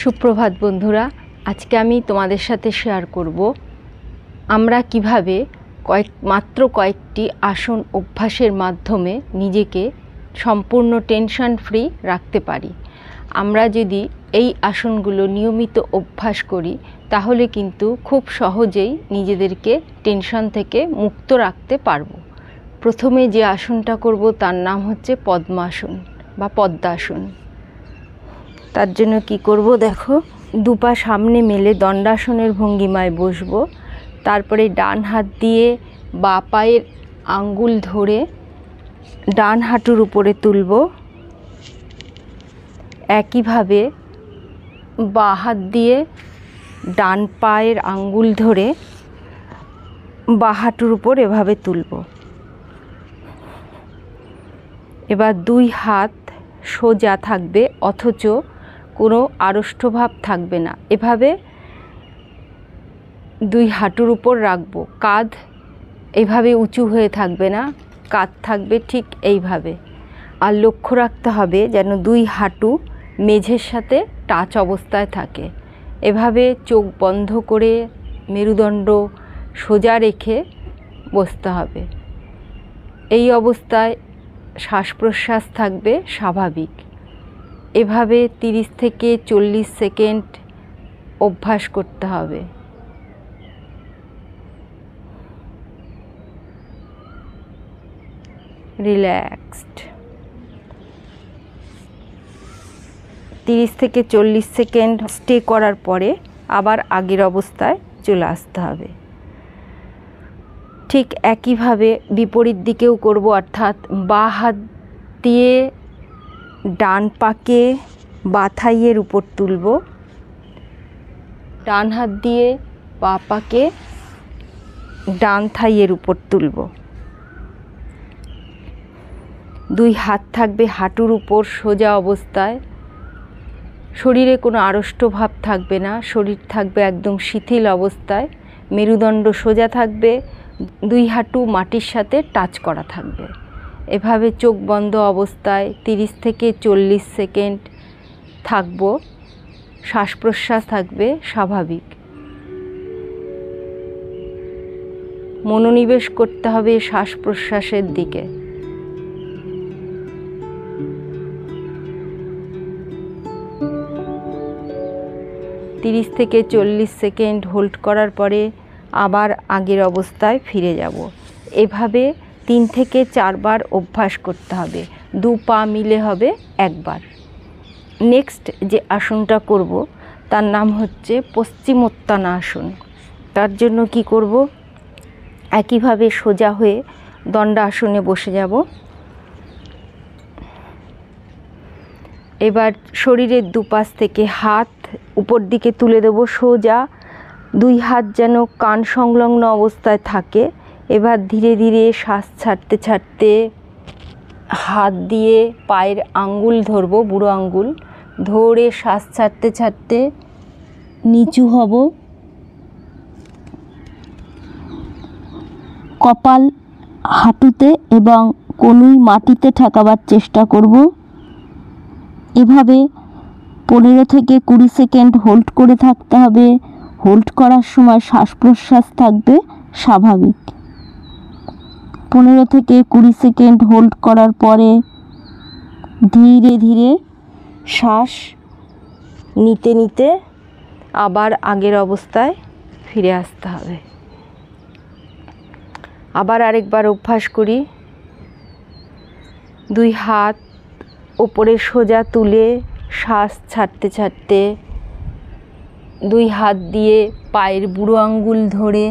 সুপ্রভাত বন্ধুরা, আজকে আমি তোমাদের সাথে শেয়ার করব আমরা কিভাবে মাত্র কয়েকটি আসন অভ্যাসের মাধ্যমে নিজেকে সম্পূর্ণ টেনশন ফ্রি রাখতে পারি। আমরা যদি এই আসনগুলো নিয়মিত অভ্যাস করি তাহলে কিন্তু খুব সহজেই নিজেদেরকে টেনশন থেকে মুক্ত রাখতে পারবো। প্রথমে যে আসনটা করব তার নাম হচ্ছে পদ্মাসন বা পদ্মাসন। তার জন্য কি করব দেখো, দুপা সামনে মেলে দণ্ডাসনের ভঙ্গিমায় বসবো। তারপরে ডান হাত দিয়ে বাঁ পায়ের আঙ্গুল ধরে ডান হাঁটুর উপরে তুলব। একইভাবে বাঁ হাত দিয়ে ডান পায়ের আঙ্গুল ধরে বাঁ হাঁটুর উপর এভাবে তুলব। এবার দুই হাত সোজা থাকবে অথচ কোনো আড়ষ্টভাব থাকবে না। এভাবে দুই হাঁটুর উপর রাখবো। কাঁধ এভাবে উঁচু হয়ে থাকবে না, কাঁধ থাকবে ঠিক এইভাবে। আর লক্ষ্য রাখতে হবে যেন দুই হাঁটু মেঝের সাথে টাচ অবস্থায় থাকে। এভাবে চোখ বন্ধ করে মেরুদণ্ড সোজা রেখে বসতে হবে। এই অবস্থায় শ্বাস প্রশ্বাস থাকবে স্বাভাবিক। এভাবে 30 থেকে 40 সেকেন্ড অভ্যাস করতে হবে। রিল্যাক্সড। 30 থেকে 40 সেকেন্ড স্টে করার পরে আবার আগের অবস্থায় চলে আসতে হবে। ঠিক একইভাবে বিপরীত দিকেও করব, অর্থাৎ বাঁ হাত দিয়ে ডান পাকে বাঁ থাইয়ের উপর তুলব, ডান হাত দিয়ে বাঁ পাকে ডান থাইয়ের উপর তুলব। দুই হাত থাকবে হাঁটুর উপর সোজা অবস্থায়। শরীরে কোনো আড়ষ্ট ভাব থাকবে না, শরীর থাকবে একদম শিথিল অবস্থায়। মেরুদণ্ড সোজা থাকবে, দুই হাঁটু মাটির সাথে টাচ করা থাকবে। এভাবে চোখ বন্ধ অবস্থায় 30 থেকে 40 সেকেন্ড থাকব। শ্বাস প্রশ্বাস থাকবে স্বাভাবিক। মনোনিবেশ করতে হবে শ্বাস প্রশ্বাসের দিকে। তিরিশ থেকে 40 সেকেন্ড হোল্ড করার পরে আবার আগের অবস্থায় ফিরে যাব। এভাবে 3 থেকে 4 বার অভ্যাস করতে হবে। দু পা মিলে হবে একবার। নেক্সট যে আসনটা করব তার নাম হচ্ছে পশ্চিমোত্তানাসন। তার জন্য কি করব, একইভাবে সোজা হয়ে দণ্ডাসনে বসে যাব। এবার শরীরের দুপাশ থেকে হাত উপর দিকে তুলে দেব সোজা। দুই হাত যেন কান সংলগ্ন অবস্থায় থাকে। এবার ধীরে ধীরে শ্বাস ছাড়তে ছাড়তে হাত দিয়ে পায়ের আঙ্গুল ধরব, বুড়ো আঙ্গুল ধরে শ্বাস ছাড়তে ছাড়তে নিচু হব। কপাল হাঁটুতে এবং কনুই মাটিতে ঠেকাবার চেষ্টা করব। এভাবে 15 থেকে 20 সেকেন্ড হোল্ড করে থাকতে হবে। হোল্ড করার সময় শ্বাস প্রশ্বাস থাকবে স্বাভাবিক। 15 থেকে 20 সেকেন্ড হোল্ড করার পরে ধীরে ধীরে শ্বাস নিতে নিতে আবার আগের অবস্থায় ফিরে আসতে হবে। আবার আরেকবার অভ্যাস করি। দুই হাত ওপরে সোজা তুলে শ্বাস ছাড়তে ছাড়তে দুই হাত দিয়ে পায়ের বুড়ো আঙ্গুল ধরে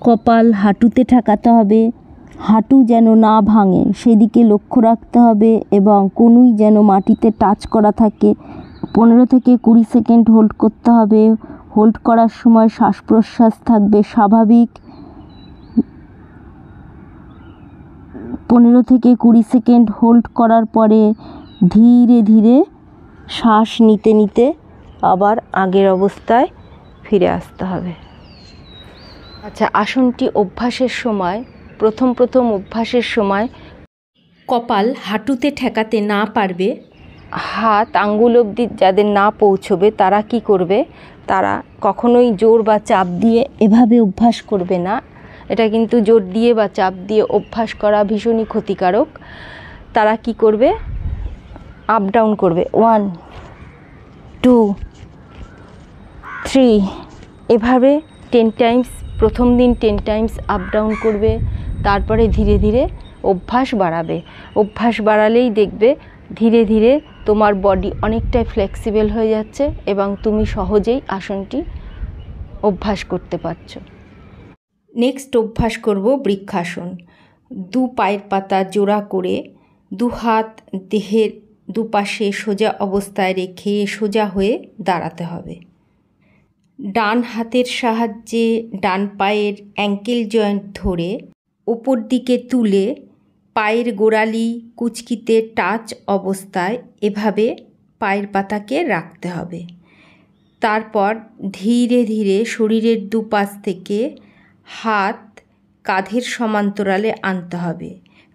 কপাল হাঁটুতে ঠেকাতে হবে। হাঁটু যেন না ভাঙে সেদিকে লক্ষ্য রাখতে হবে এবং কনুই যেন মাটিতে টাচ করা থাকে। 15 থেকে 20 সেকেন্ড হোল্ড করতে হবে। হোল্ড করার সময় শ্বাস প্রশ্বাস থাকবে স্বাভাবিক। 15 থেকে 20 সেকেন্ড হোল্ড করার পরে ধীরে ধীরে শ্বাস নিতে নিতে আবার আগের অবস্থায় ফিরে আসতে হবে। আচ্ছা, আসনটি অভ্যাসের সময় প্রথম অভ্যাসের সময় কপাল হাঁটুতে ঠেকাতে না পারবে হাত আঙ্গুল অবধি যাদের না পৌঁছবে তারা কি করবে, তারা কখনোই জোর বা চাপ দিয়ে এভাবে অভ্যাস করবে না। এটা কিন্তু জোর দিয়ে বা চাপ দিয়ে অভ্যাস করা ভীষণই ক্ষতিকারক। তারা কি করবে, আপ ডাউন করবে, 1 2 3 এভাবে 10 টাইমস, প্রথম দিন 10 টাইমস আপ ডাউন করবে। তারপরে ধীরে ধীরে অভ্যাস বাড়াবে। অভ্যাস বাড়ালেই দেখবে ধীরে ধীরে তোমার বডি অনেকটাই ফ্লেক্সিবল হয়ে যাচ্ছে এবং তুমি সহজেই আসনটি অভ্যাস করতে পারছো। নেক্সট অভ্যাস করব বৃক্ষাসন। দু পায়ের পাতা জোড়া করে দু হাত দেহের দুপাশে সোজা অবস্থায় রেখে সোজা হয়ে দাঁড়াতে হবে। ডান হাতের সাহায্যে ডান পায়ের অ্যাঙ্কেল জয়েন্ট ধরে ওপর দিকে তুলে পায়ের গোড়ালি কুচকিতে টাচ অবস্থায় এভাবে পায়ের পাতাকে রাখতে হবে। তারপর ধীরে ধীরে শরীরের দুপাশ থেকে হাত কাঁধের সমান্তরালে আনতে হবে।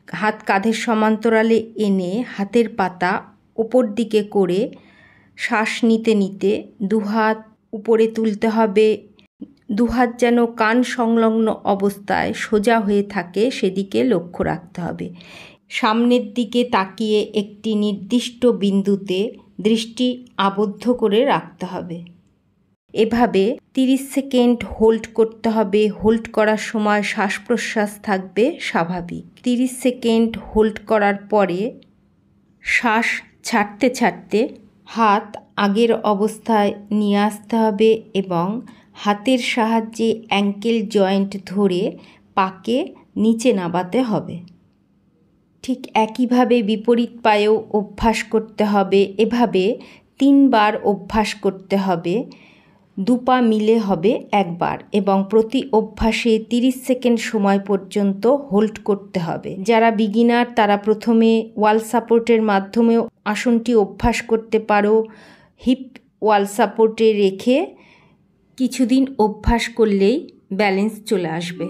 হাত কাঁধের সমান্তরালে এনে হাতের পাতা ওপর দিকে করে শ্বাস নিতে নিতে দুহাত উপরে তুলতে হবে। দুহাত যেন কান সংলগ্ন অবস্থায় সোজা হয়ে থাকে সেদিকে লক্ষ্য রাখতে হবে। সামনের দিকে তাকিয়ে একটি নির্দিষ্ট বিন্দুতে দৃষ্টি আবদ্ধ করে রাখতে হবে। এভাবে 30 সেকেন্ড হোল্ড করতে হবে। হোল্ড করার সময় শ্বাস প্রশ্বাস থাকবে স্বাভাবিক। 30 সেকেন্ড হোল্ড করার পরে শ্বাস ছাড়তে ছাড়তে হাত আগের অবস্থায় নিয়ে আসতে হবে এবং হাতের সাহায্যে অ্যাঙ্কেল জয়েন্ট ধরে পাকে নিচে নামাতে হবে। ঠিক একইভাবে বিপরীত পায়েও অভ্যাস করতে হবে। এভাবে 3 বার অভ্যাস করতে হবে। দুপা মিলে হবে একবার এবং প্রতি অভ্যাসে 30 সেকেন্ড সময় পর্যন্ত হোল্ড করতে হবে। যারা বিগিনার তারা প্রথমে ওয়াল সাপোর্টের মাধ্যমেও আসনটি অভ্যাস করতে পারো। হিপ ওয়াল সাপোর্টে রেখে কিছুদিন অভ্যাস করলেই ব্যালেন্স চলে আসবে।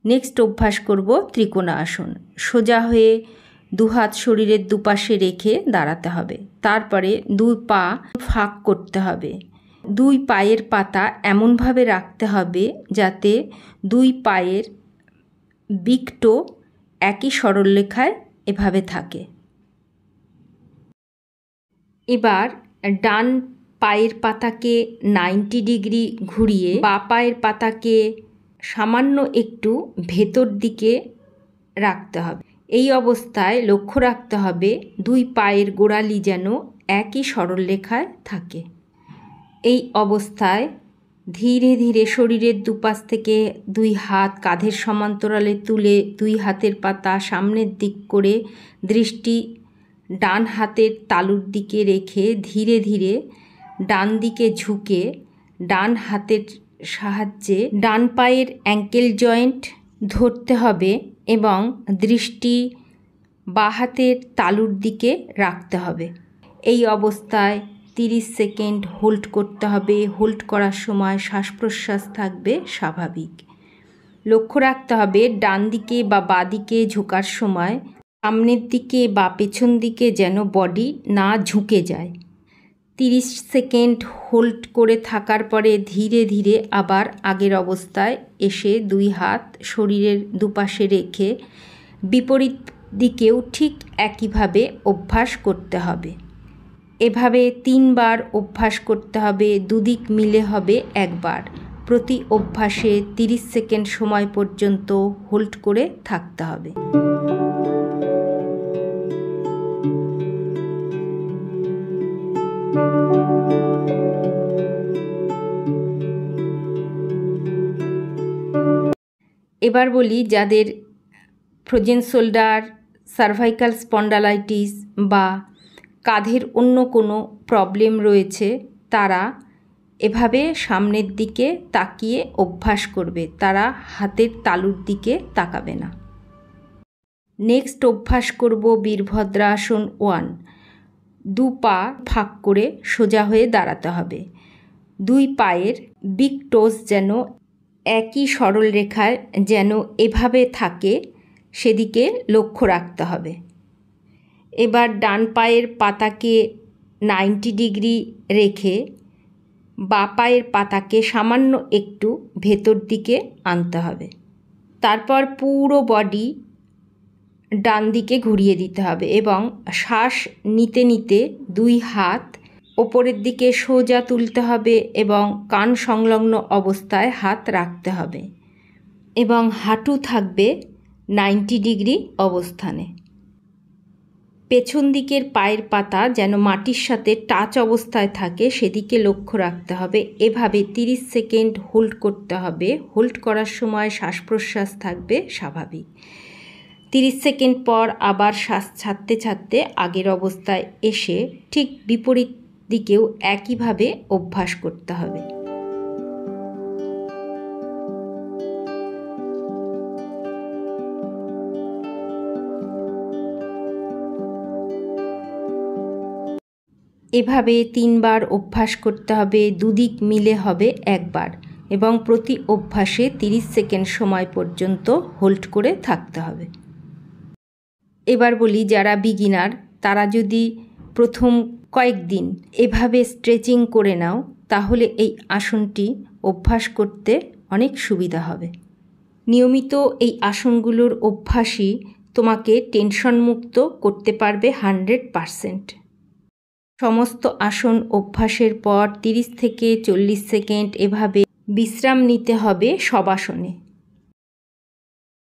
নেক্সট অভ্যাস করব ত্রিকোণাসন। সোজা হয়ে দুহাত শরীরের দুপাশে রেখে দাঁড়াতে হবে। তারপরে দুই পা ফাঁক করতে হবে। দুই পায়ের পাতা এমনভাবে রাখতে হবে যাতে দুই পায়ের বিগ টো একই সরলরেখায় এভাবে থাকে। এবার ডান পায়ের পাতাকে 90 ডিগ্রি ঘুরিয়ে বাঁ পায়ের পাতাকে সামান্য একটু ভেতর দিকে রাখতে হবে। এই অবস্থায় লক্ষ্য রাখতে হবে দুই পায়ের গোড়ালি যেন একই সরলরেখায় থাকে। এই অবস্থায় ধীরে ধীরে শরীরের দুপাশ থেকে দুই হাত কাঁধের সমান্তরালে তুলে দুই হাতের পাতা সামনের দিক করে দৃষ্টি ডান হাতের তালুর দিকে রেখে ধীরে ধীরে ডান দিকে ঝুঁকে ডান হাতের সাহায্যে ডান পায়ের অ্যাঙ্কেল জয়েন্ট ধরতে হবে এবং দৃষ্টি বাঁ হাতের তালুর দিকে রাখতে হবে। এই অবস্থায় 30 সেকেন্ড হোল্ড করতে হবে। হোল্ড করার সময় শ্বাস প্রশ্বাস থাকবে স্বাভাবিক। লক্ষ্য রাখতে হবে ডান দিকে বা বাঁ দিকে ঝোঁকার সময় সামনের দিকে বা পেছন দিকে যেন বডি না ঝুঁকে যায়। 30 সেকেন্ড হোল্ড করে থাকার পরে ধীরে ধীরে আবার আগের অবস্থায় এসে দুই হাত শরীরের দুপাশে রেখে বিপরীত দিকেও ঠিক একইভাবে অভ্যাস করতে হবে। এভাবে 3 বার অভ্যাস করতে হবে। দুদিক মিলে হবে একবার। প্রতি অভ্যাসে 30 সেকেন্ড সময় পর্যন্ত হোল্ড করে থাকতে হবে। এবার বলি যাদের ফ্রোজেন শোল্ডার, সার্ভাইকাল স্পন্ডালাইটিস বা কাঁধের অন্য কোনো প্রবলেম রয়েছে তারা এভাবে সামনের দিকে তাকিয়ে অভ্যাস করবে। তারা হাতের তালুর দিকে তাকাবে না। নেক্সট অভ্যাস করব বীরভদ্রাসন 1। দু পা ফাঁক করে সোজা হয়ে দাঁড়াতে হবে। দুই পায়ের বিগ টোজ যেন একই সরল রেখায় যেন এভাবে থাকে সেদিকে লক্ষ্য রাখতে হবে। এবার ডান পায়ের পাতাকে 90 ডিগ্রি রেখে বাঁ পায়ের পাতাকে সামান্য একটু ভেতর দিকে আনতে হবে। তারপর পুরো বডি ডান দিকে ঘুরিয়ে দিতে হবে এবং শ্বাস নিতে নিতে 2 হাত ওপরের দিকে সোজা তুলতে হবে এবং কান সংলগ্ন অবস্থায় হাত রাখতে হবে এবং হাঁটু থাকবে 90 ডিগ্রি অবস্থানে। পেছন দিকের পায়ের পাতা যেন মাটির সাথে টাচ অবস্থায় থাকে সেদিকে লক্ষ্য রাখতে হবে। এভাবে 30 সেকেন্ড হোল্ড করতে হবে। হোল্ড করার সময় শ্বাস প্রশ্বাস থাকবে স্বাভাবিক। 30 সেকেন্ড পর আবার শ্বাস ছাড়তে ছাড়তে আগের অবস্থায় এসে ঠিক বিপরীত দিকেও একইভাবে অভ্যাস করতে হবে। এভাবে 3 বার অভ্যাস করতে হবে। দুদিক মিলে হবে 1 বার এবং প্রতি অভ্যাসে 30 সেকেন্ড সময় পর্যন্ত হোল্ড করে থাকতে হবে। এবার বলি, যারা বিগিনার তারা যদি প্রথম কয়েকদিন এভাবে স্ট্রেচিং করে নাও তাহলে এই আসনটি অভ্যাস করতে অনেক সুবিধা হবে। নিয়মিত এই আসনগুলোর অভ্যাসই তোমাকে টেনশনমুক্ত করতে পারবে 100%। সমস্ত আসন অভ্যাসের পর 30 থেকে 40 সেকেন্ড এভাবে বিশ্রাম নিতে হবে শবাসনে।